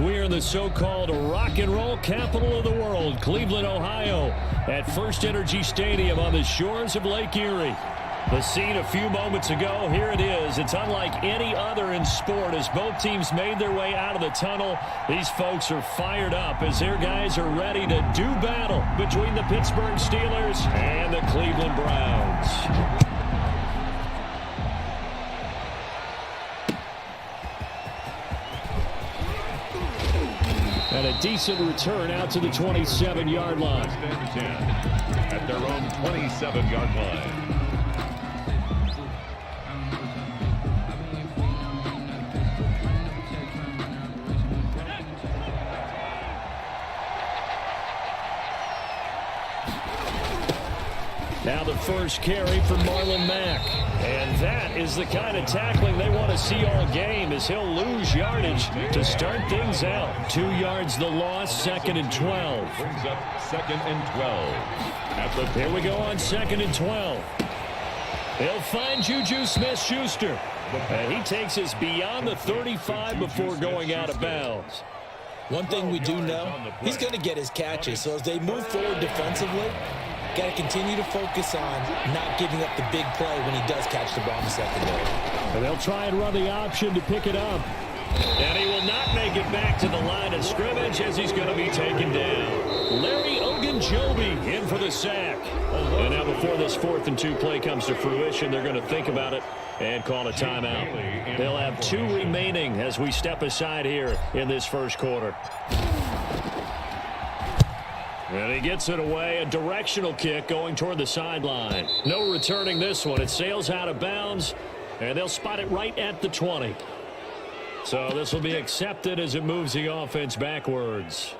We're in the so-called rock and roll capital of the world, Cleveland, Ohio, at First Energy Stadium on the shores of Lake Erie. The scene a few moments ago, here it is. It's unlike any other in sport as both teams made their way out of the tunnel. These folks are fired up as their guys are ready to do battle between the Pittsburgh Steelers and the Cleveland Browns. And a decent return out to the 27-yard line. At their own 27-yard line. Now the first carry for Marlon Mack. And that is the kind of tackling they want to see all game as he'll lose yardage to start things out. 2 yards the loss, 2nd and 12. Brings up 2nd and 12. Here we go on 2nd and 12. They'll find Juju Smith-Schuster. And he takes us beyond the 35 before going out of bounds. One thing we do know, he's going to get his catches. So as they move forward defensively, got to continue to focus on not giving up the big play when he does catch the ball in the secondary. And they'll try and run the option to pick it up. And he will not make it back to the line of scrimmage as he's going to be taken down. Larry Ogunjobi in for the sack. And now before this 4th and 2 play comes to fruition, they're going to think about it and call a timeout. They'll have 2 remaining as we step aside here in this first quarter. And he gets it away, a directional kick going toward the sideline. No returning this one. It sails out of bounds, and they'll spot it right at the 20. So this will be accepted as it moves the offense backwards.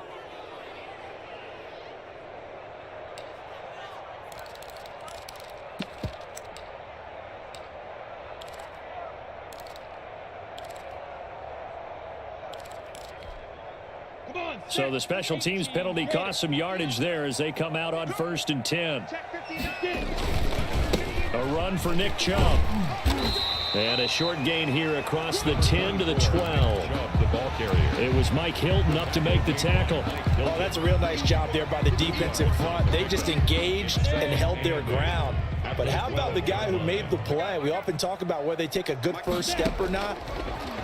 So the special teams penalty cost some yardage there as they come out on 1st and 10. A run for Nick Chubb. And a short gain here across the 10 to the 12. It was Mike Hilton up to make the tackle. Oh, that's a real nice job there by the defensive front. They just engaged and held their ground. But how about the guy who made the play? We often talk about whether they take a good first step or not.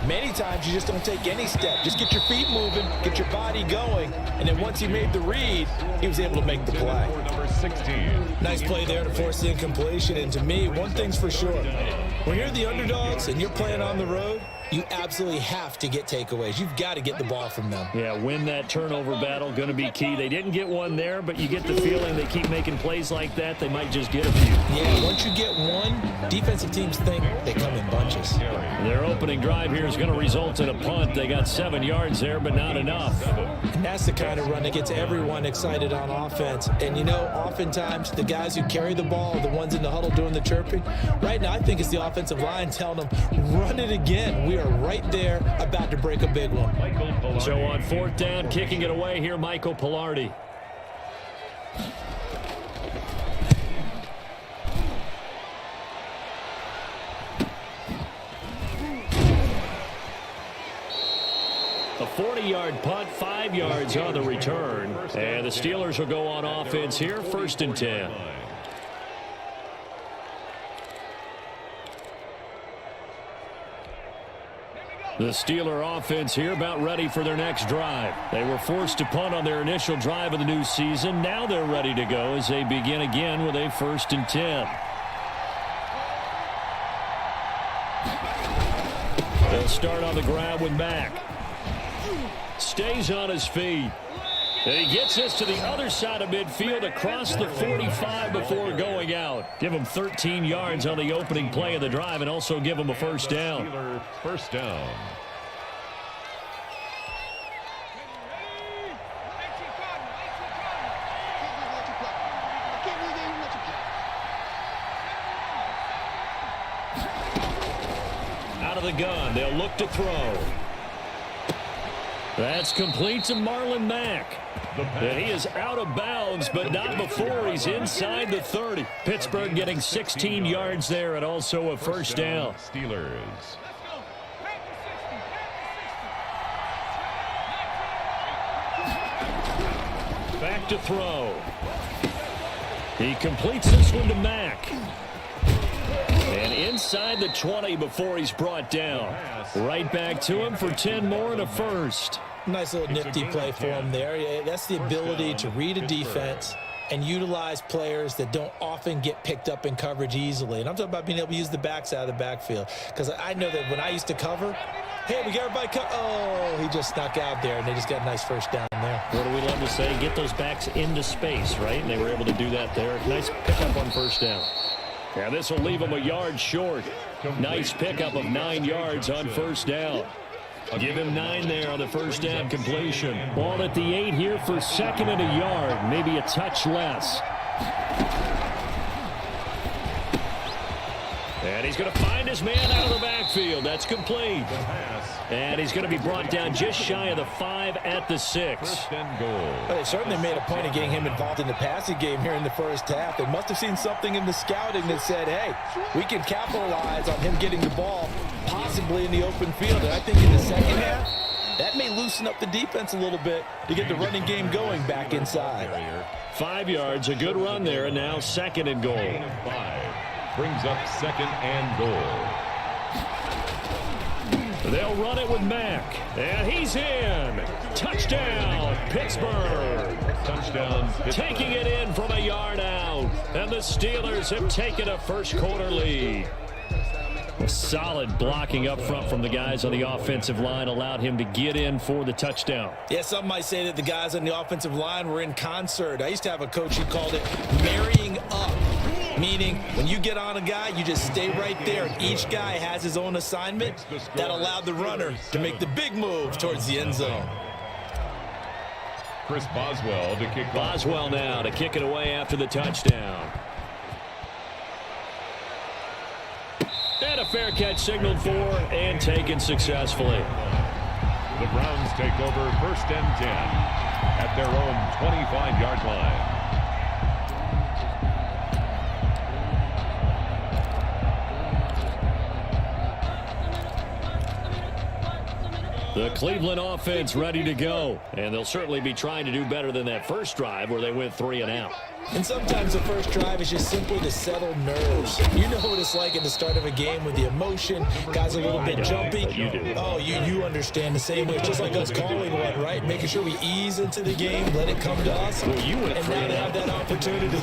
Many times you just don't take any step. Just get your feet moving, get your body going, and then once he made the read, he was able to make the play. Number 16. Nice play there to force the incompletion. And to me, one thing's for sure. When you're the underdogs and you're playing on the road, you absolutely have to get takeaways. You've got to get the ball from them. Yeah, win that turnover battle, going to be key. They didn't get one there, but you get the feeling they keep making plays like that, they might just get a few. Yeah, once you get one, defensive teams think they come in bunches. Their opening drive here is going to result in a punt. They got 7 yards there, but not enough. And that's the kind of run that gets everyone excited on offense. And, you know, oftentimes the guys who carry the ball are the ones in the huddle doing the chirping. Right now, I think it's the offensive line telling them, run it again. We are right there about to break a big one. So on 4th down, kicking it away here, Michael Pilardi. A 40-yard punt, 5 yards on the return. And the Steelers will go on offense here, 1st and 10. The Steeler offense here about ready for their next drive. They were forced to punt on their initial drive of the new season. Now they're ready to go as they begin again with a 1st and 10. They'll start on the ground with Mack. Stays on his feet. And he gets us to the other side of midfield across the 45 before going out. Give him 13 yards on the opening play of the drive and also give him a first down. Steelers first down. Out of the gun, they'll look to throw. That's complete to Marlon Mack. And he is out of bounds, but not before he's inside the 30. Pittsburgh getting 16 yards there and also a first down. Steelers. Back to throw. He completes this one to Mack. And inside the 20 before he's brought down. Right back to him for 10 more and a first. Nice little nifty play for him there. Yeah, that's the ability to read a defense and utilize players that don't often get picked up in coverage easily. And I'm talking about being able to use the backside of the backfield. Because I know that when I used to cover, hey, we got everybody oh, he just snuck out there, and they just got a nice first down there. What do we love to say? Get those backs into space, right? And they were able to do that there. Nice pickup on first down. Yeah, this will leave them a yard short. Nice pickup of 9 yards on first down. Give him 9 there on the first down completion. Ball at the 8 here for second and a yard, maybe a touch less. And he's going to find his man out of the backfield. That's complete. And he's going to be brought down just shy of the 5 at the 6. First and goal. Well, they certainly made a point of getting him involved in the passing game here in the first half. They must have seen something in the scouting that said, hey, we can capitalize on him getting the ball possibly in the open field. And I think in the second half, that may loosen up the defense a little bit to get the running game going back inside. 5 yards, a good run there, and now second and goal. 5 brings up second and goal. They'll run it with Mack, and he's in. Touchdown, Pittsburgh. Touchdown, Pittsburgh. Taking it in from a yard out, and the Steelers have taken a first quarter lead. A solid blocking up front from the guys on the offensive line allowed him to get in for the touchdown. Yeah, some might say that the guys on the offensive line were in concert. I used to have a coach who called it marrying up, meaning when you get on a guy, you just stay right there, and each guy has his own assignment. That allowed the runner to make the big move towards the end zone. Chris Boswell to kick off. Boswell now to kick it away after the touchdown. And a fair catch signaled for and taken successfully. The Browns take over first and 10 at their own 25-yard line. The Cleveland offense ready to go, and they'll certainly be trying to do better than that first drive where they went 3 and out. And sometimes the first drive is just simply to settle nerves. You know what it's like at the start of a game with the emotion. Guys a little bit jumpy. You do. Oh, you understand the same way. It's just like us calling one, right? Making sure we ease into the game, let it come to us. Well, you went and 3 now and to out. have that opportunity.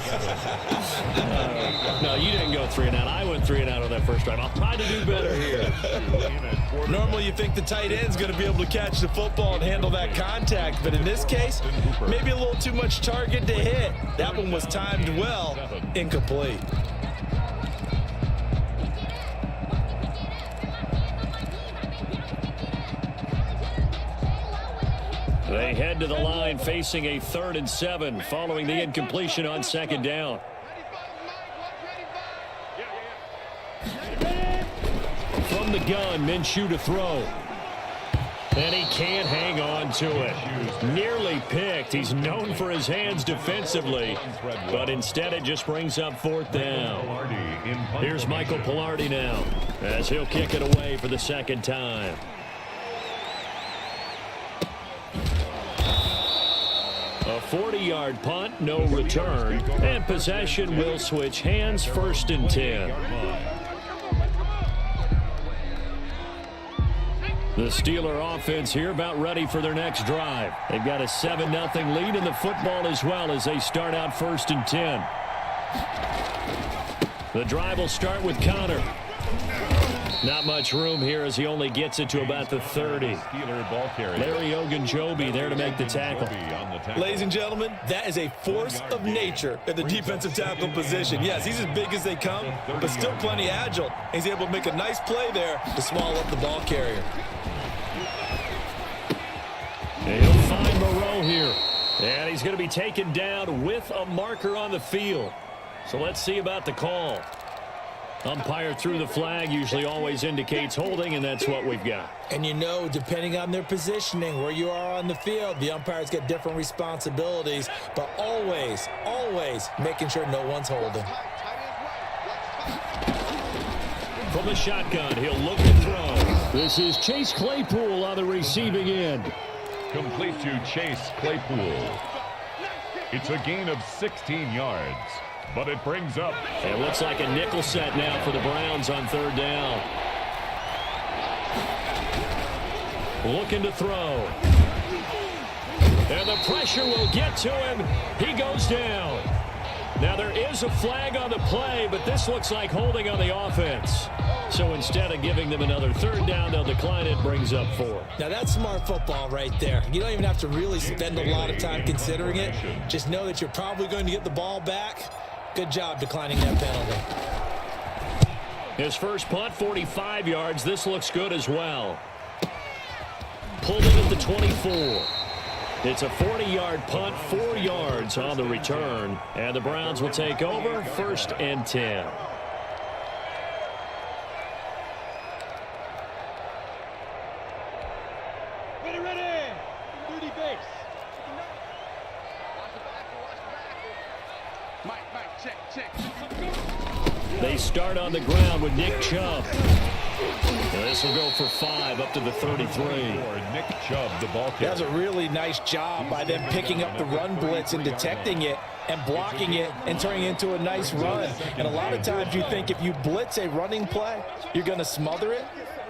No, you didn't go 3 and out. I went 3 and out on that first drive. I'll try to do better here. Normally you think the tight end's going to be able to catch the football and handle that contact, but in this case, maybe a little too much target to hit. That one was timed well, incomplete. They head to the line facing a 3rd and 7 following the incompletion on second down. From the gun, Minshew to throw. And he can't hang on to it. Nearly picked. He's known for his hands defensively, but instead it just brings up 4th down. Here's Michael Palardy now as he'll kick it away for the second time. A 40-yard punt, no return, and possession will switch hands, 1st and 10. The Steeler offense here about ready for their next drive. They've got a 7-0 lead in the football as well as they start out 1st and 10. The drive will start with Connor. Not much room here as he only gets it to about the 30. Larry Ogunjobi there to make the tackle. Ladies and gentlemen, that is a force of nature at the defensive tackle position. Yes, he's as big as they come, but still plenty agile. He's able to make a nice play there to swallow up the ball carrier. And he'll find Moreau here. And he's going to be taken down with a marker on the field. So let's see about the call. Umpire threw the flag, usually always indicates holding, and that's what we've got. And you know, depending on their positioning, where you are on the field, the umpires get different responsibilities, but always, always making sure no one's holding. From the shotgun, he'll look to throw. This is Chase Claypool on the receiving end. Complete to Chase Claypool. It's a gain of 16 yards, but it brings up. It looks like a nickel set now for the Browns on third down. Looking to throw. And the pressure will get to him. He goes down. Now there is a flag on the play, but this looks like holding on the offense. So instead of giving them another third down, they'll decline it, brings up 4. Now that's smart football right there. You don't even have to really spend a lot of time considering it. Just know that you're probably going to get the ball back. Good job declining that penalty. His first punt, 45 yards. This looks good as well. Pulled in at the 24. It's a 40-yard punt, 4 yards on the return. And the Browns will take over, 1st and 10. Ready. Duty base. Mike, check. They start on the ground with Nick Chubb. This will go for 5 up to the 33. Nick Chubb, the ball carrier. That was a really nice job by them picking up the run blitz and detecting it and blocking it and turning it into a nice run. And a lot of times you think if you blitz a running play, you're going to smother it.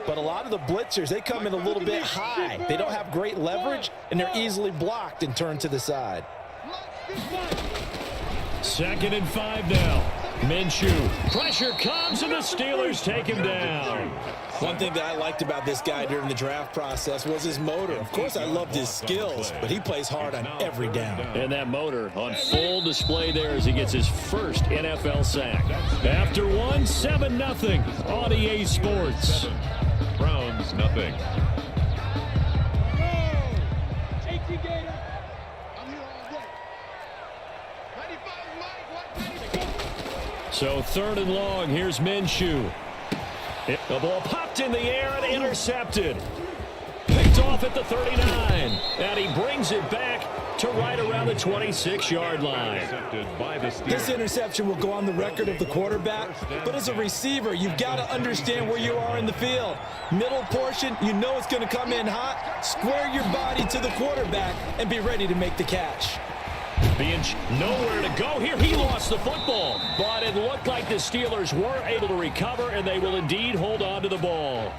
But a lot of the blitzers, they come in a little bit high. They don't have great leverage, and they're easily blocked and turned to the side. 2nd and 5 now. Minshew. Pressure comes, and the Steelers take him down. One thing that I liked about this guy during the draft process was his motor. Of course, I loved his skills, but he plays hard on every down. And that motor on full display there as he gets his first NFL sack. After 7-0 on EA Sports. Browns, nothing. So 3rd and long, here's Minshew. The ball popped in the air and intercepted. Picked off at the 39. And he brings it back to right around the 26-yard line. This interception will go on the record of the quarterback, but as a receiver, you've got to understand where you are in the field. Middle portion, you know it's going to come in hot. Square your body to the quarterback and be ready to make the catch. Being nowhere to go here. He lost the football, but it looked like the Steelers were able to recover, and they will indeed hold on to the ball.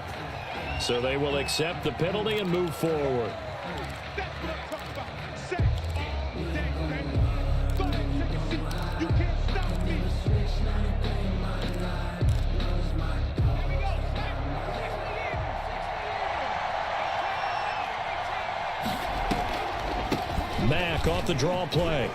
So they will accept the penalty and move forward. Mack off the draw play.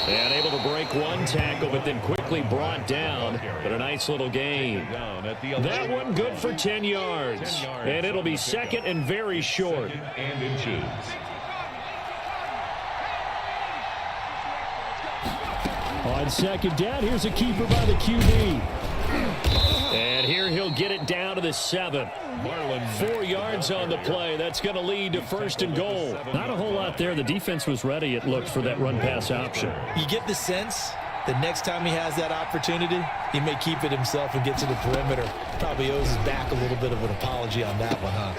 And able to break one tackle, but then quickly brought down. But a nice little gain. That one good for 10 yards. And it'll be 2nd and very short. And inches. On 2nd down, here's a keeper by the QB. And here he'll get it down to the 7. 4 yards on the play. That's going to lead to 1st and goal. Not a whole lot there. The defense was ready, it looked, for that run-pass option. You get the sense that next time he has that opportunity, he may keep it himself and get to the perimeter. Probably owes his back a little bit of an apology on that one, huh?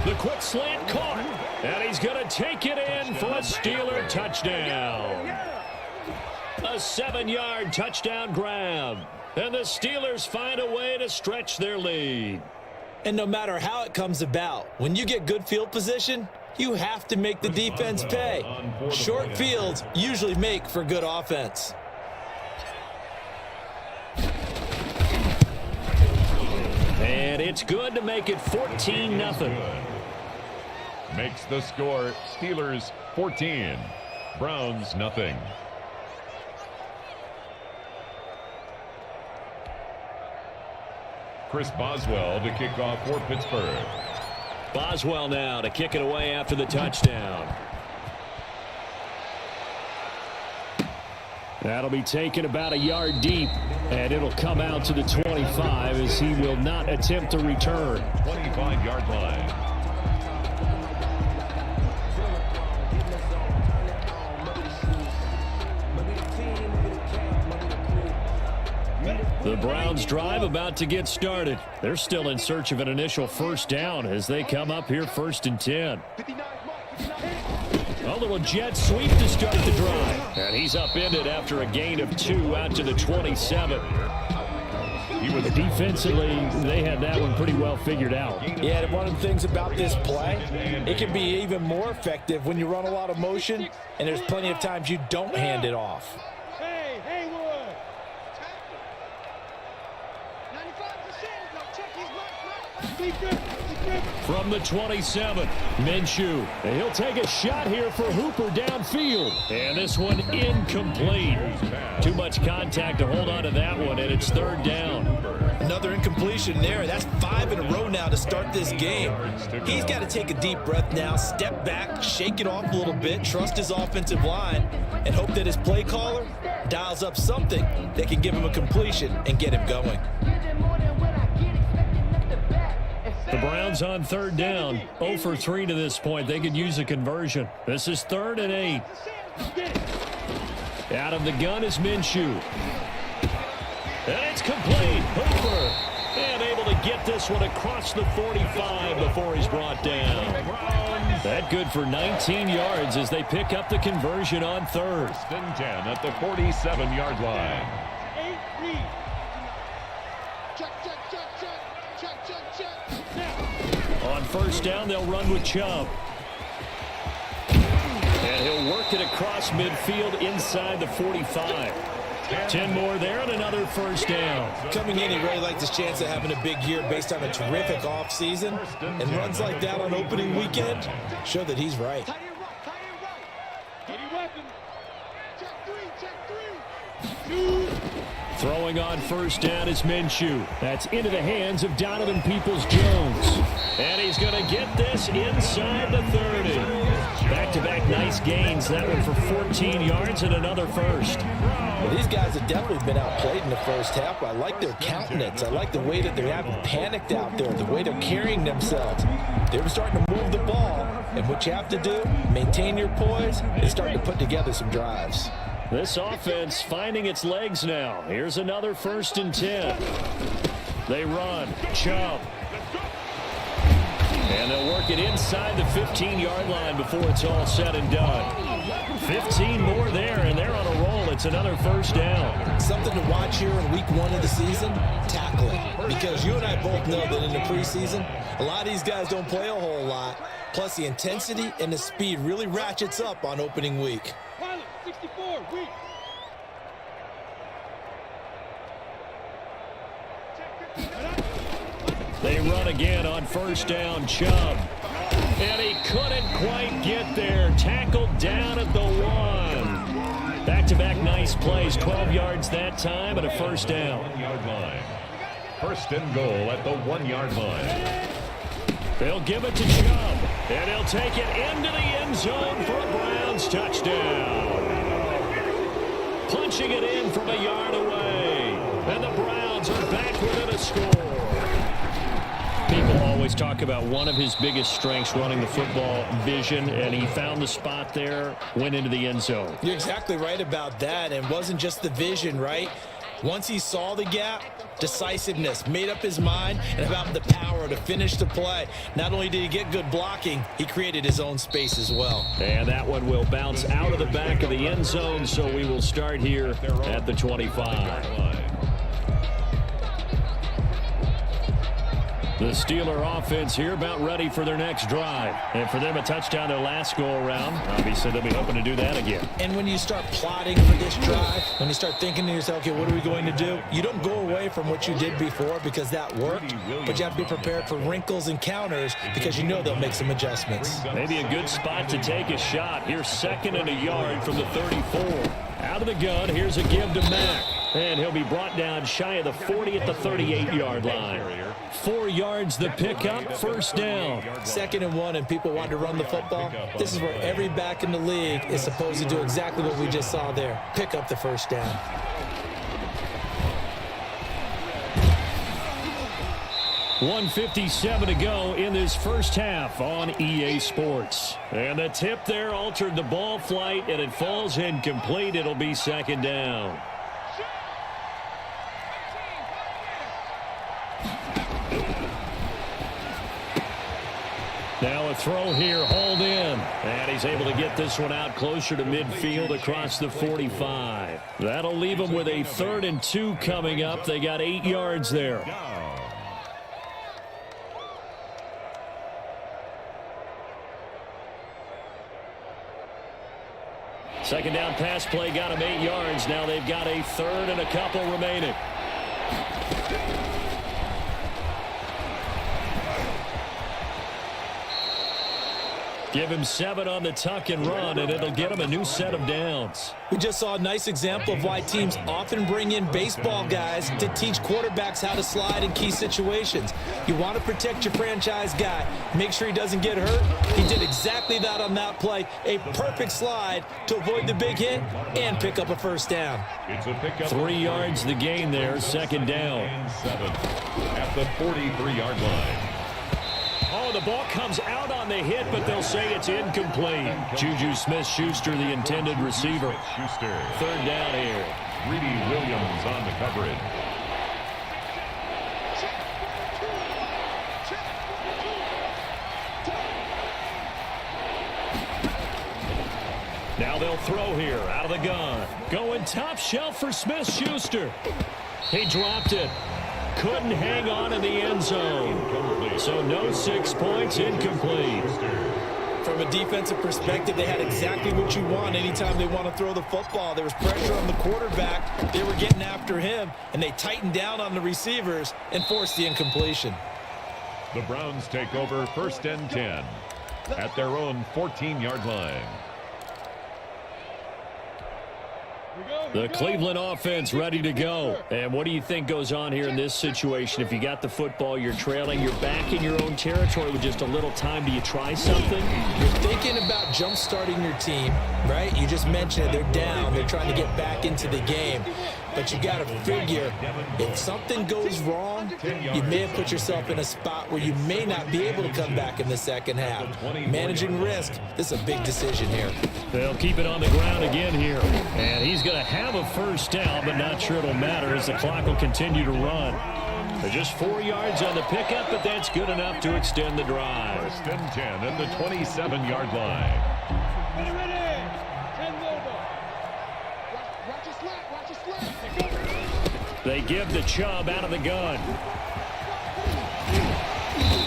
The quick slant caught. And he's going to take it in for a Steeler touchdown. A 7-yard touchdown grab. And the Steelers find a way to stretch their lead. And no matter how it comes about, when you get good field position, you have to make the defense pay. Short fields usually make for good offense. And it's good to make it 14-0. Makes the score Steelers 14, Browns nothing. Chris Boswell to kick off for Pittsburgh. Boswell now to kick it away after the touchdown. That'll be taken about a yard deep, and it'll come out to the 25 as he will not attempt to return. 25-yard line. The Browns drive about to get started. They're still in search of an initial 1st down as they come up here 1st and 10. All the little jet sweep to start the drive. And he's upended after a gain of 2 out to the 27. Defensively, they had that one pretty well figured out. Yeah, and one of the things about this play, it can be even more effective when you run a lot of motion, and there's plenty of times you don't hand it off. Hey, Haywood. 95%. Now check his mark. Be good. From the 27, Minshew. And he'll take a shot here for Hooper downfield. And this one incomplete. Too much contact to hold on to that one, and it's 3rd down. Another incompletion there. That's 5 in a row now to start this game. He's got to take a deep breath now, step back, shake it off a little bit, trust his offensive line, and hope that his play caller dials up something that can give him a completion and get him going. The Browns on 3rd down, 0 for 3 to this point. They could use a conversion. This is 3rd and 8. Out of the gun is Minshew. And it's complete. Hooper. And able to get this one across the 45 before he's brought down. That good for 19 yards as they pick up the conversion on 3rd. 1st and 10 at the 47-yard line. 8 read. Check. On 1st down, they'll run with Chubb. And he'll work it across midfield inside the 45. 10 more there and another 1st down. Coming in, he really likes his chance of having a big year based on a terrific offseason. And runs like that on opening weekend show that he's right. Tight end right. Any weapon. Check 3. 2. Throwing on 1st down is Minshew. That's into the hands of Donovan Peoples-Jones. And he's going to get this inside the 30. Back-to-back nice gains. That one for 14 yards and another 1st. Well, these guys have definitely been outplayed in the first half. I like their countenance. I like the way that they haven't panicked out there, the way they're carrying themselves. They were starting to move the ball. And what you have to do, maintain your poise and start to put together some drives. This offense finding its legs now. Here's another 1st and 10. They run. Chubb. And they'll work it inside the 15-yard line before it's all said and done. 15 more there, and they're on a roll. It's another 1st down. Something to watch here in week 1 of the season, tackling. Because you and I both know that in the preseason, a lot of these guys don't play a whole lot. Plus, the intensity and the speed really ratchets up on opening week. Pilot, 64, weak. They run again on 1st down, Chubb. And he couldn't quite get there. Tackled down at the 1. Back-to-back nice plays. 12 yards that time and a 1st down. 1-yard line. 1st and goal at the 1-yard line. They'll give it to Chubb. And he'll take it into the end zone for a Browns touchdown. Punching it in from a yard away. And the Browns are back within a score. People always talk about one of his biggest strengths running the football, vision, and he found the spot there, went into the end zone. You're exactly right about that, and it wasn't just the vision, right? Once he saw the gap, decisiveness, made up his mind, and about the power to finish the play. Not only did he get good blocking, he created his own space as well. And that one will bounce out of the back of the end zone, so we will start here at the 25. The Steeler offense here about ready for their next drive. And for them, a touchdown their last go-around. Obviously, they'll be hoping to do that again. And when you start plotting for this drive, when you start thinking to yourself, okay, what are we going to do? You don't go away from what you did before because that worked, but you have to be prepared for wrinkles and counters because you know they'll make some adjustments. Maybe a good spot to take a shot. Here's 2nd and a yard from the 34. Out of the gun, here's a give to Mack. And he'll be brought down shy of the 40 at the 38-yard line. 4 yards the pickup, 1st down. 2nd and 1, and people want to run the football. This is where every back in the league is supposed to do exactly what we just saw there. Pick up the 1st down. .157 to go in this first half on EA Sports. And the tip there altered the ball flight, and it falls incomplete. It'll be 2nd down. Now a throw here, hold in. And he's able to get this one out closer to midfield across the 45. That'll leave them with a 3rd and 2 coming up. They got 8 yards there. Second down pass play got them 8 yards. Now they've got a 3rd and a couple remaining. Give him 7 on the tuck and run, and it'll get him a new set of downs. We just saw a nice example of why teams often bring in baseball guys to teach quarterbacks how to slide in key situations. You want to protect your franchise guy. Make sure he doesn't get hurt. He did exactly that on that play. A perfect slide to avoid the big hit and pick up a first down. It's a pickup. 3 yards the gain there, second down. And 7 at the 43-yard line. Oh, the ball comes out on the hit, but they'll say it's incomplete. Juju Smith-Schuster, the intended receiver. Schuster. 3rd down here. Greedy Williams on the coverage. Now they'll throw here out of the gun. Going top shelf for Smith-Schuster. He dropped it. Couldn't hang on in the end zone. So no 6 points, incomplete. From a defensive perspective, they had exactly what you want anytime they want to throw the football. There was pressure on the quarterback. They were getting after him, and they tightened down on the receivers and forced the incompletion. The Browns take over 1st and 10 at their own 14-yard line. The Cleveland offense ready to go. And what do you think goes on here in this situation? If you got the football, you're trailing, you're back in your own territory with just a little time. Do you try something? You're thinking about jump-starting your team, right? You just mentioned it. They're down. They're trying to get back into the game. But you got to figure, if something goes wrong, you may have put yourself in a spot where you may not be able to come back in the second half. Managing risk, this is a big decision here. They'll keep it on the ground again here. And he's going to have a first down, but not sure it'll matter as the clock will continue to run. They're just 4 yards on the pickup, but that's good enough to extend the drive. 1st and 10 at the 27-yard line. Ready, ready. 10 over. Watch your slap, watch your slap. They give the Chubb out of the gun.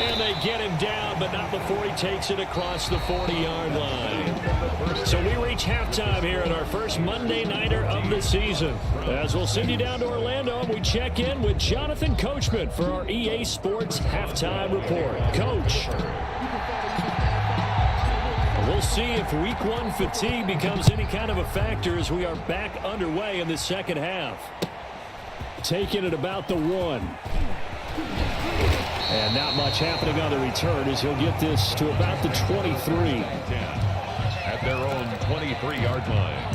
And they get him down, but not before he takes it across the 40-yard line. So we reach halftime here at our first Monday Nighter of the season. As we'll send you down to Orlando, and we check in with Jonathan Coachman for our EA Sports Halftime Report. Coach. We'll see if week 1 fatigue becomes any kind of a factor as we are back underway in the second half. Taking it about the 1. And not much happening on the return as he'll get this to about the 23. At their own 23-yard line.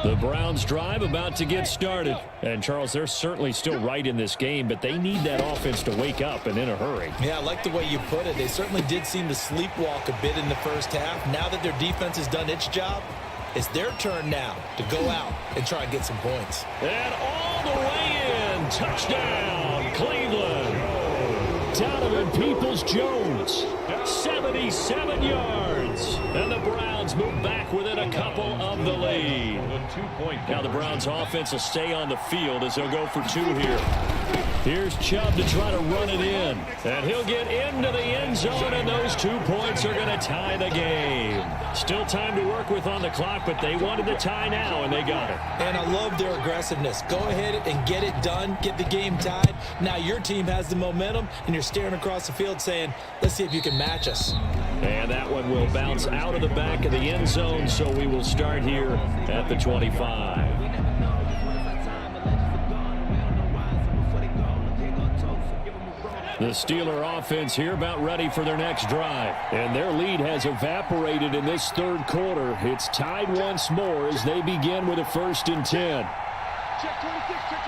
The Browns drive about to get started. And, Charles, they're certainly still right in this game, but they need that offense to wake up and in a hurry. Yeah, I like the way you put it. They certainly did seem to sleepwalk a bit in the first half. Now that their defense has done its job, it's their turn now to go out and try and get some points. And all the way in. Touchdown, Cleveland. Donovan Peoples-Jones, 77 yards. And the Browns move back within a couple of the lead. Now the Browns offense will stay on the field as they'll go for 2 here. Here's Chubb to try to run it in. And he'll get into the end zone, and those 2 points are going to tie the game. Still time to work with on the clock, but they wanted the tie now, and they got it. And I love their aggressiveness. Go ahead and get it done, get the game tied. Now your team has the momentum, and you're staring across the field saying, let's see if you can match us. And that one will bounce out of the back of the end zone, so we will start here at the 25. The Steeler offense here about ready for their next drive. And their lead has evaporated in this third quarter. It's tied once more as they begin with a 1st and 10. Check 26, check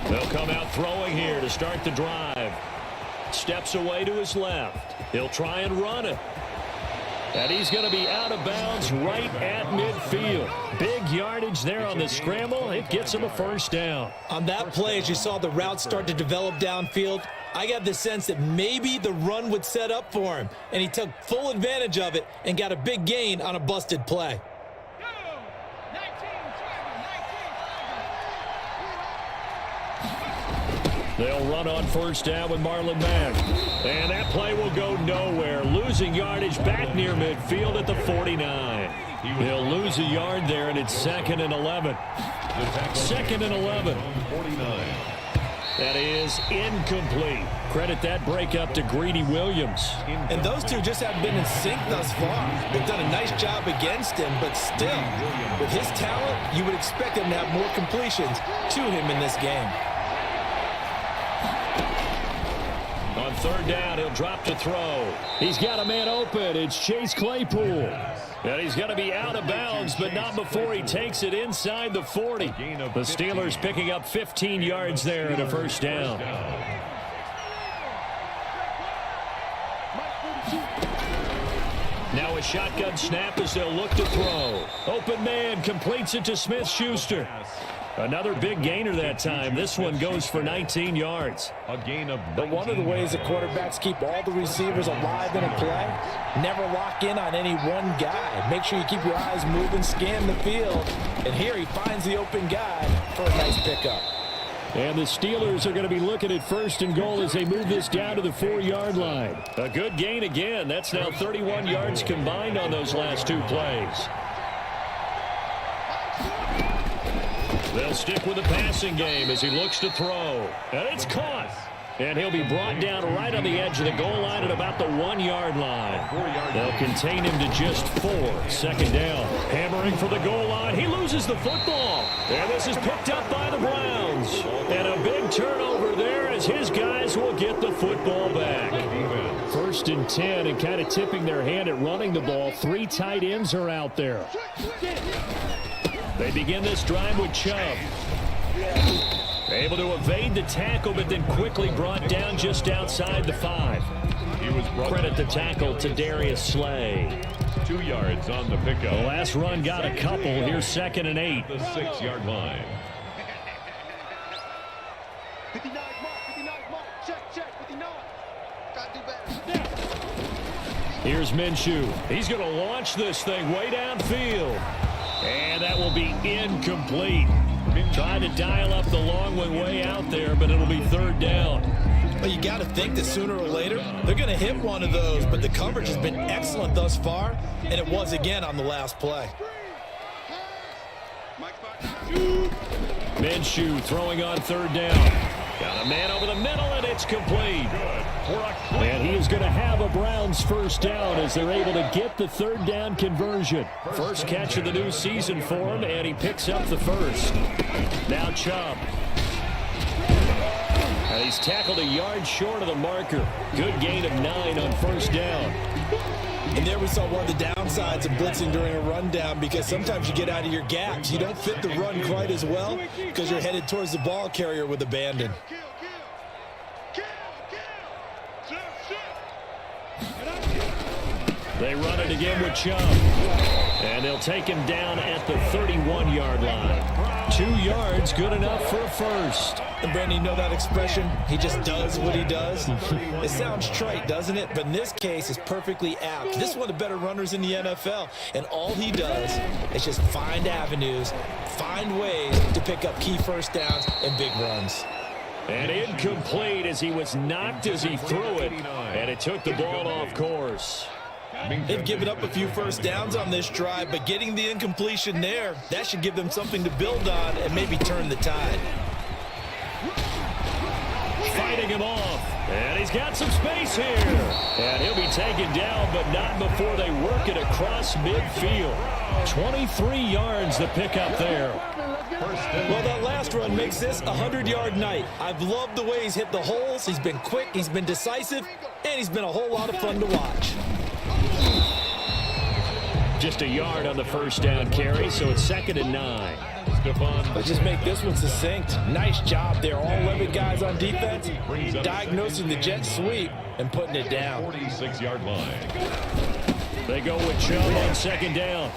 26. They'll come out throwing here to start the drive. Steps away to his left. He'll try and run it. And he's going to be out of bounds right at midfield. Big yardage there on the scramble. It gets him a first down. On that play, as you saw the route start to develop downfield, I got the sense that maybe the run would set up for him. And he took full advantage of it and got a big gain on a busted play. They'll run on first down with Marlon Mack. And that play will go nowhere. Losing yardage back near midfield at the 49. He'll lose a yard there, and it's 2nd and 11. 2nd and 11. 49. That is incomplete. Credit that breakup to Greedy Williams. And those two just haven't been in sync thus far. They've done a nice job against him, but still, with his talent, you would expect him to have more completions to him in this game. On third down, he'll drop to throw. He's got a man open. It's Chase Claypool. And he's going to be out of bounds, but not before he takes it inside the 40. The Steelers picking up 15 yards there and a first down. Now a shotgun snap as they'll look to throw. Open man completes it to Smith-Schuster. Another big gainer that time. This one goes for 19 yards. A gain of 19. But one of the ways that quarterbacks keep all the receivers alive in a play, never lock in on any one guy. Make sure you keep your eyes moving, scan the field. And here he finds the open guy for a nice pickup. And the Steelers are going to be looking at 1st and goal as they move this down to the 4-yard line. A good gain again. That's now 31 yards combined on those last two plays. They'll stick with the passing game as he looks to throw. And it's caught. And he'll be brought down right on the edge of the goal line at about the 1-yard line. They'll contain him to just 4. 2nd down. Hammering for the goal line. He loses the football. And this is picked up by the Browns. And a big turnover there as his guys will get the football back. 1st and 10, and kind of tipping their hand at running the ball. 3 tight ends are out there. They begin this drive with Chubb. Able to evade the tackle, but then quickly brought down just outside the 5. Credit the tackle to Darius Slay. 2 yards on the pickup. The last run got a couple. Here's 2nd and 8. The 6-yard line. 59 mark, 59 mark. Check, 59. Got to do better. Here's Minshew. He's going to launch this thing way downfield. And that will be incomplete. Trying to dial up the long one way out there, but it'll be 3rd down. Well, you got to think that sooner or later, they're going to hit one of those, but the coverage has been excellent thus far, and it was again on the last play. Minshew throwing on 3rd down. Got a man over the middle, and it's complete. And he is going to have a Browns first down as they're able to get the 3rd down conversion. First catch of the new season for him, and he picks up the first. Now Chubb. And he's tackled a yard short of the marker. Good gain of 9 on 1st down. And there we saw one of the downsides of blitzing during a rundown, because sometimes you get out of your gaps. You don't fit the run quite as well because you're headed towards the ball carrier with abandon. They run it again with Chubb. And they'll take him down at the 31-yard line. 2 yards, good enough for a first. And Brandon, you know that expression? He just does what he does. It sounds trite, doesn't it? But in this case, it's perfectly apt. This is one of the better runners in the NFL. And all he does is just find avenues, find ways to pick up key first downs and big runs. And incomplete as he was knocked as he threw it. And it took the ball off course. They've given up a few first downs on this drive, but getting the incompletion there, that should give them something to build on and maybe turn the tide. Fighting him off. And he's got some space here. And he'll be taken down, but not before they work it across midfield. 23 yards the pickup there. Well, that last run makes this a 100-yard night. I've loved the way he's hit the holes. He's been quick, he's been decisive, and he's been a whole lot of fun to watch. Just a yard on the first down carry, so it's 2nd and 9. Let's just make this one succinct. Nice job there. All 11 guys on defense diagnosing the jet sweep and putting it down. 46-yard line. They go with Chubb on second down.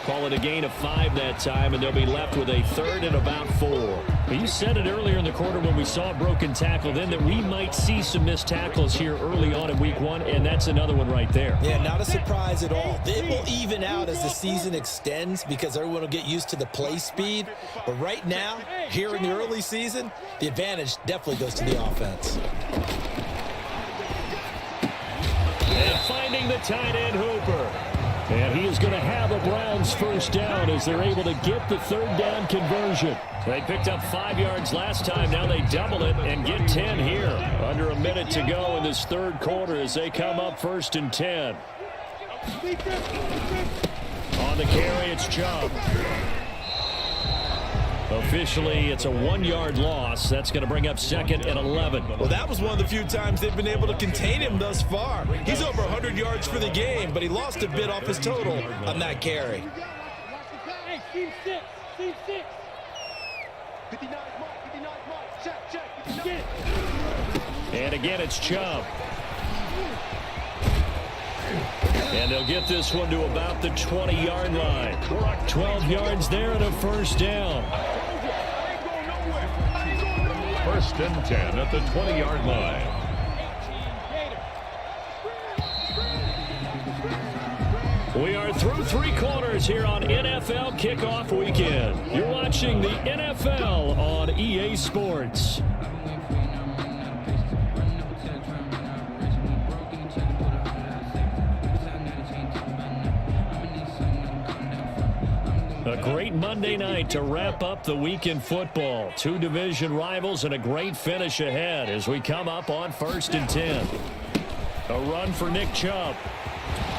Call it a gain of 5 that time, and they'll be left with a third and about 4. You said it earlier in the quarter when we saw a broken tackle then that we might see some missed tackles here early on in week 1, and that's another one right there. Yeah, not a surprise at all. It will even out as the season extends because everyone will get used to the play speed. But right now, here in the early season, the advantage definitely goes to the offense. And finding the tight end Hooper. And he is going to have a Browns first down as they're able to get the third down conversion. They picked up 5 yards last time. Now they double it and get 10 here. Under a minute to go in this third quarter as they come up 1st and 10. On the carry, it's Chubb. Officially, it's a 1-yard loss. That's going to bring up 2nd and 11. Well, that was one of the few times they've been able to contain him thus far. He's over 100 yards for the game, but he lost a bit off his total on that carry. Hey, team 6. 59 mark. Check. 59. And again, it's Chubb. And they'll get this one to about the 20-yard line. 12 yards there and a first down. 1st and 10 at the 20-yard line. We are through 3 quarters here on NFL Kickoff Weekend. You're watching the NFL on EA Sports. A great Monday night to wrap up the week in football. 2 division rivals and a great finish ahead as we come up on 1st and 10. A run for Nick Chubb.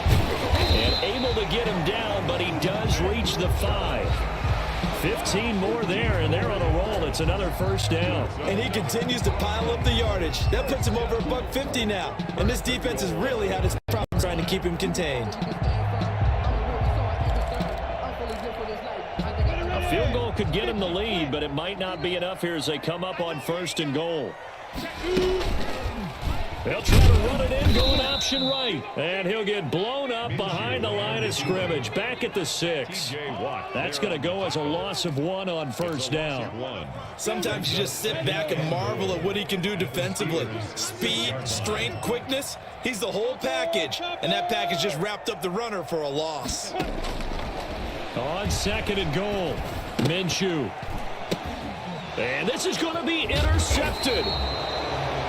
And able to get him down, but he does reach the 5. 15 more there, and they're on a roll. It's another first down. And he continues to pile up the yardage. That puts him over $150 now. And this defense has really had its problems trying to keep him contained. A field goal could get him the lead, but it might not be enough here as they come up on 1st and goal. They'll try to run it in, going option right. And he'll get blown up behind the line of scrimmage. Back at the 6. That's going to go as a loss of 1 on first down. Sometimes you just sit back and marvel at what he can do defensively. Speed, strength, quickness. He's the whole package. And that package just wrapped up the runner for a loss. On 2nd and goal, Minshew. And this is going to be intercepted.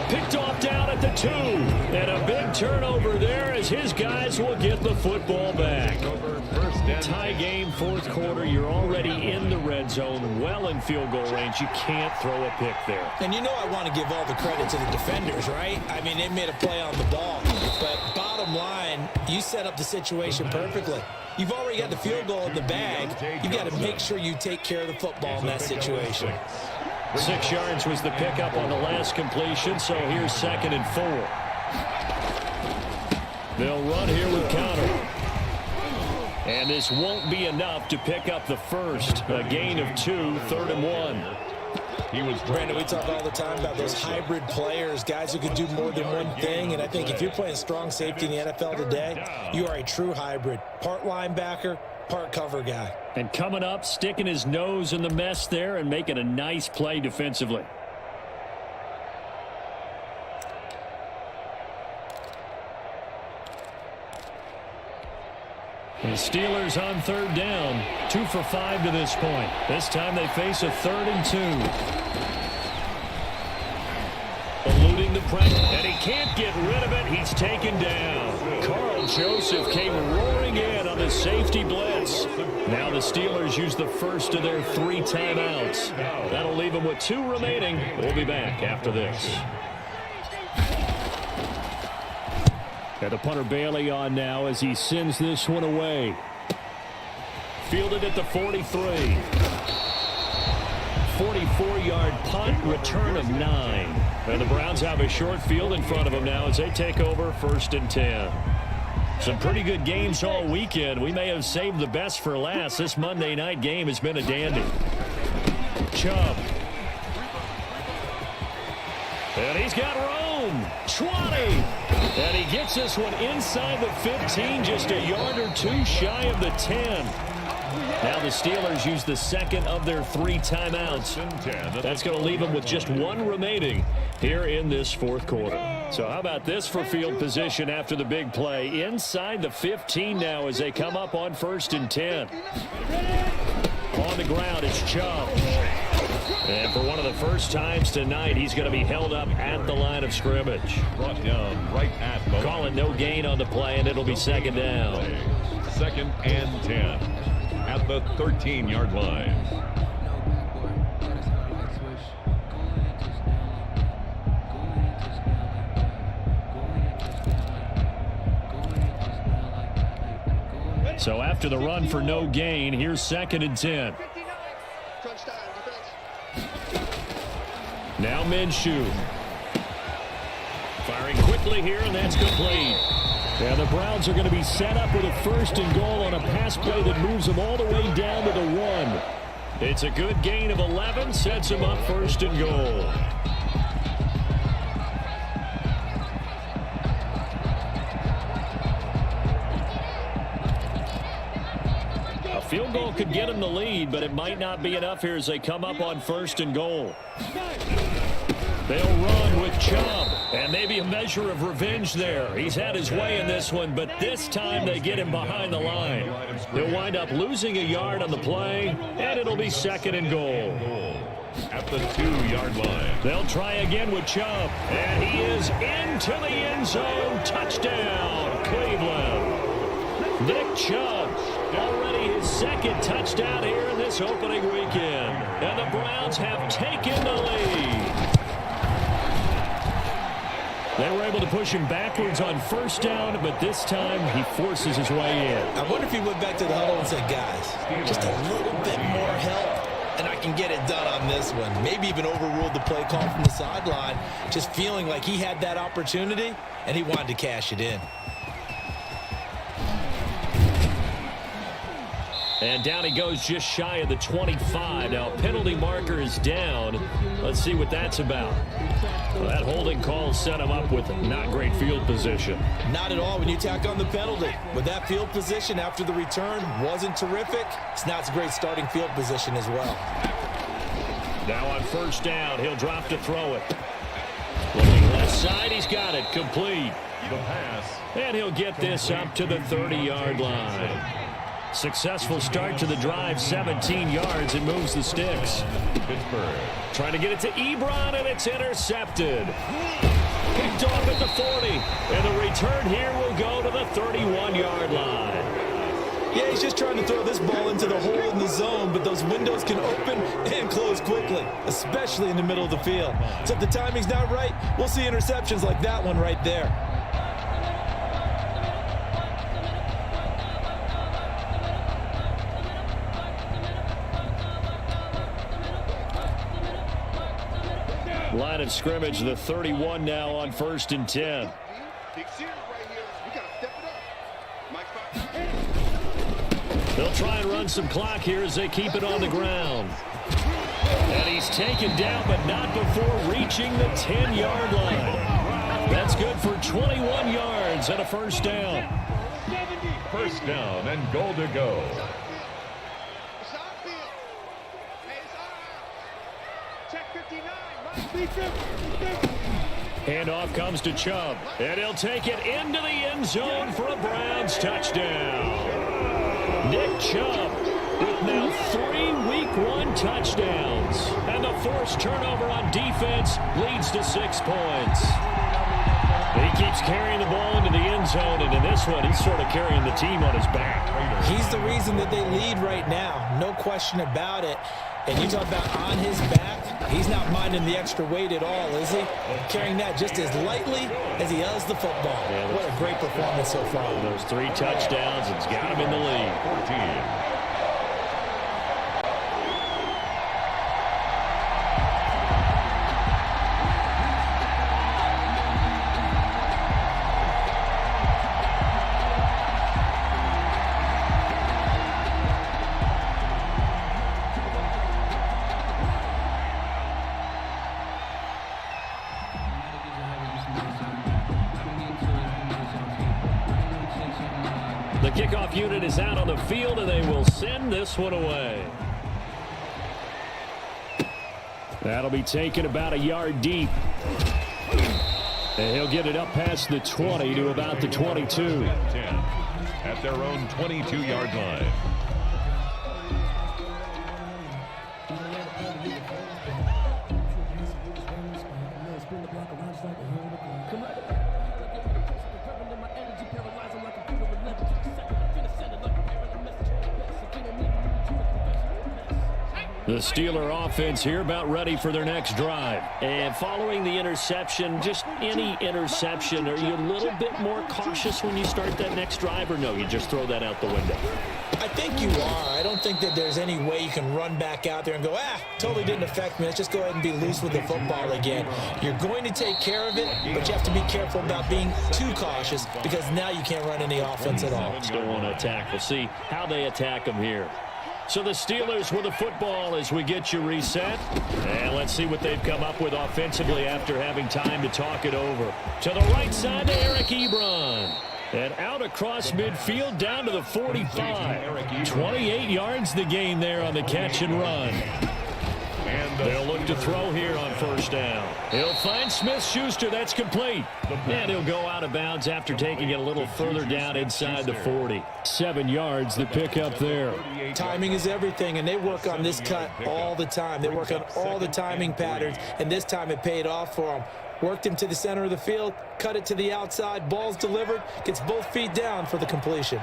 Picked off down at the 2. And a big turnover there as his guys will get the football back. Tie game, 4th quarter. You're already in the red zone, well in field goal range. You can't throw a pick there. And you know I want to give all the credit to the defenders, right? I mean, they made a play on the ball. But bottom line, you set up the situation perfectly. You've already got the field goal in the bag. You've got to make sure you take care of the football in that situation. 6 yards was the pickup on the last completion, so here's 2nd and 4. They'll run here with Conner. And this won't be enough to pick up the first. A gain of 2, 3rd and 1. Brandon, we talk all the time about those hybrid players, guys who can do more than one thing. And I think if you're playing strong safety in the NFL today, you are a true hybrid. Part linebacker, part cover guy. And coming up, sticking his nose in the mess there and making a nice play defensively. The Steelers on 3rd down. 2 for 5 to this point. This time they face a 3rd and 2. Eluding the pressure, and he can't get rid of it. He's taken down. Carl Joseph came roaring in on the safety blitz. Now the Steelers use the first of their 3 timeouts. That'll leave them with 2 remaining. We'll be back after this. And the punter Bailey on now as he sends this one away. Fielded at the 43. 44-yard punt, return of 9. And the Browns have a short field in front of them now as they take over 1st and 10. Some pretty good games all weekend. We may have saved the best for last. This Monday night game has been a dandy. Chubb. And he's got room. 10, 20. And he gets this one inside the 15, just a yard or two shy of the 10. Now the Steelers use the second of their 3 timeouts. That's going to leave them with just 1 remaining here in this fourth quarter. So how about this for field position after the big play? Inside the 15 now as they come up on 1st and 10. On the ground, it's Chubb. And for one of the first times tonight, he's going to be held up at the line of scrimmage. Brought down right at the Call it no gain on the play, and it'll be second down. 2nd and 10 at the 13-yard line. So after the run for no gain, here's 2nd and 10. Now Minshew. Firing quickly here, and that's complete. Yeah, the Browns are going to be set up with a 1st and goal on a pass play that moves them all the way down to the 1. It's a good gain of 11, sets them up 1st and goal. A field goal could get them the lead, but it might not be enough here as they come up on 1st and goal. They'll run with Chubb, and maybe a measure of revenge there. He's had his way in this one, but this time they get him behind the line. He'll wind up losing a yard on the play, and it'll be 2nd and goal. At the 2-yard line. They'll try again with Chubb, and he is into the end zone. Touchdown, Cleveland. Nick Chubb, already his 2nd touchdown here in this opening weekend. And the Browns have taken the lead. They were able to push him backwards on 1st down, but this time he forces his way in. I wonder if he went back to the huddle and said, guys, just a little bit more help, and I can get it done on this one. Maybe even overruled the play call from the sideline, just feeling like he had that opportunity, and he wanted to cash it in. And down he goes just shy of the 25. Now, penalty marker is down. Let's see what that's about. Well, that holding call set him up with not great field position. Not at all when you tack on the penalty. With that field position after the return wasn't terrific, it's not a great starting field position as well. Now on 1st down, he'll drop to throw it. Looking left side, he's got it. Complete. The pass. And he'll get this up to the 30-yard line. Successful start to the drive, 17 yards, and moves the sticks. Pittsburgh. Trying to get it to Ebron, and it's intercepted. Picked off at the 40, and the return here will go to the 31-yard line. Yeah, he's just trying to throw this ball into the hole in the zone, but those windows can open and close quickly, especially in the middle of the field. So if the timing's not right, we'll see interceptions like that one right there. Line of scrimmage, the 31 now on 1st and 10. They'll try and run some clock here as they keep it on the ground. And he's taken down, but not before reaching the 10-yard line. That's good for 21 yards and a 1st down. 1st down and goal to go. Handoff comes to Chubb, and he'll take it into the end zone for a Browns touchdown. Nick Chubb with now 3 Week 1 touchdowns, and the forced turnover on defense leads to 6 points. He keeps carrying the ball into the end zone, and in this one, he's sort of carrying the team on his back. He's the reason that they lead right now, no question about it. And you talk about on his back, he's not minding the extra weight at all, is he? Carrying that just as lightly as he does the football. Yeah, what a great performance so far. Those 3 touchdowns, it's got him in the lead. 14. The kickoff unit is out on the field, and they will send this one away. That'll be taken about a yard deep. And he'll get it up past the 20 to about the 22. 10 at their own 22-yard line. The Steeler offense here about ready for their next drive. And following the interception, just any interception, are you a little bit more cautious when you start that next drive, or no, you just throw that out the window? I think you are. I don't think that there's any way you can run back out there and go, totally didn't affect me. Let's just go ahead and be loose with the football again. You're going to take care of it, but you have to be careful about being too cautious because now you can't run any offense at all. Still want to attack. We'll see how they attack them here. So the Steelers with the football as we get you reset. And let's see what they've come up with offensively after having time to talk it over. To the right side to Eric Ebron. And out across midfield down to the 45. 28 yards the gain there on the catch and run. And they'll look to throw here on first down. He'll find Smith-Schuster. That's complete. And he'll go out of bounds after taking it a little further down inside the 40. 7 yards the pick up there. Timing is everything, and they work on this cut all the time. They work on all the timing patterns, and this time it paid off for them. Worked him to the center of the field, cut it to the outside, ball's delivered, gets both feet down for the completion.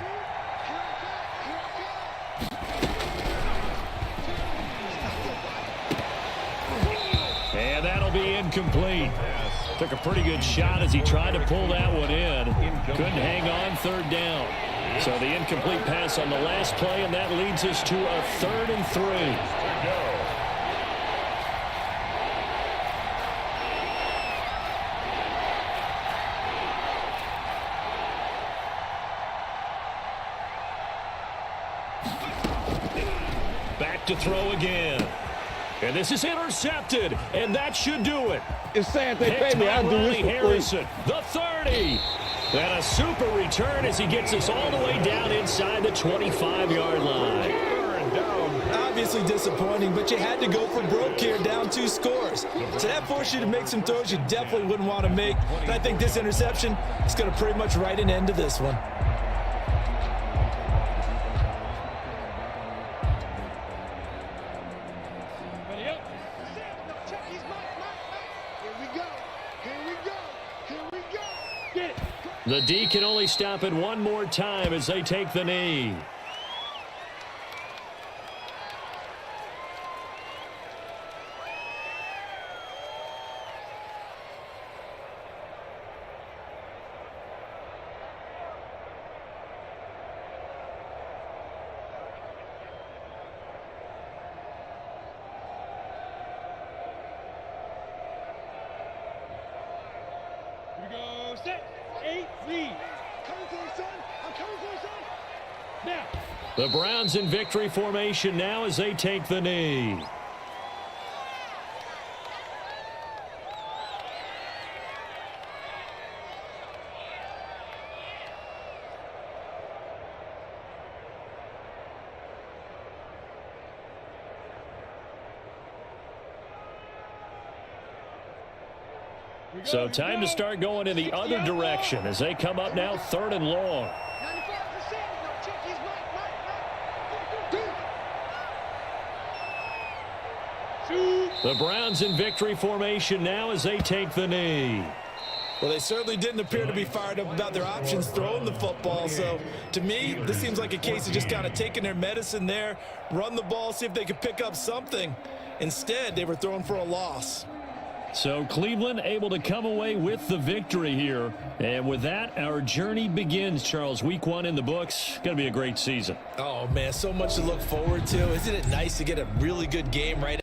And that'll be incomplete. Took a pretty good shot as he tried to pull that one in. Couldn't hang on third down. So the incomplete pass on the last play, and that leads us to a 3rd and 3. Back to throw again. And this is intercepted, and that should do it. It's saying they pay me. I'll do this for Harrison, the 30. And a super return as he gets us all the way down inside the 25-yard line. Obviously disappointing, but you had to go for broke here, down 2 scores. So that forced you to make some throws you definitely wouldn't want to make. And I think this interception is going to pretty much write an end to this one. The D can only stop it one more time as they take the knee. Here we go, set. 8 lead. Coming for you, son. I'm coming for you, son. Now. The Browns in victory formation now as they take the knee. So time to start going in the other direction as they come up now 3rd and long. 95%. Check his mic. The Browns in victory formation now as they take the knee. Well, they certainly didn't appear to be fired up about their options throwing the football. So, to me, this seems like a case of just kind of taking their medicine there, run the ball, see if they could pick up something. Instead, they were throwing for a loss. So Cleveland able to come away with the victory here. And with that, our journey begins, Charles. Week 1 in the books. Going to be a great season. Oh, man, so much to look forward to. Isn't it nice to get a really good game right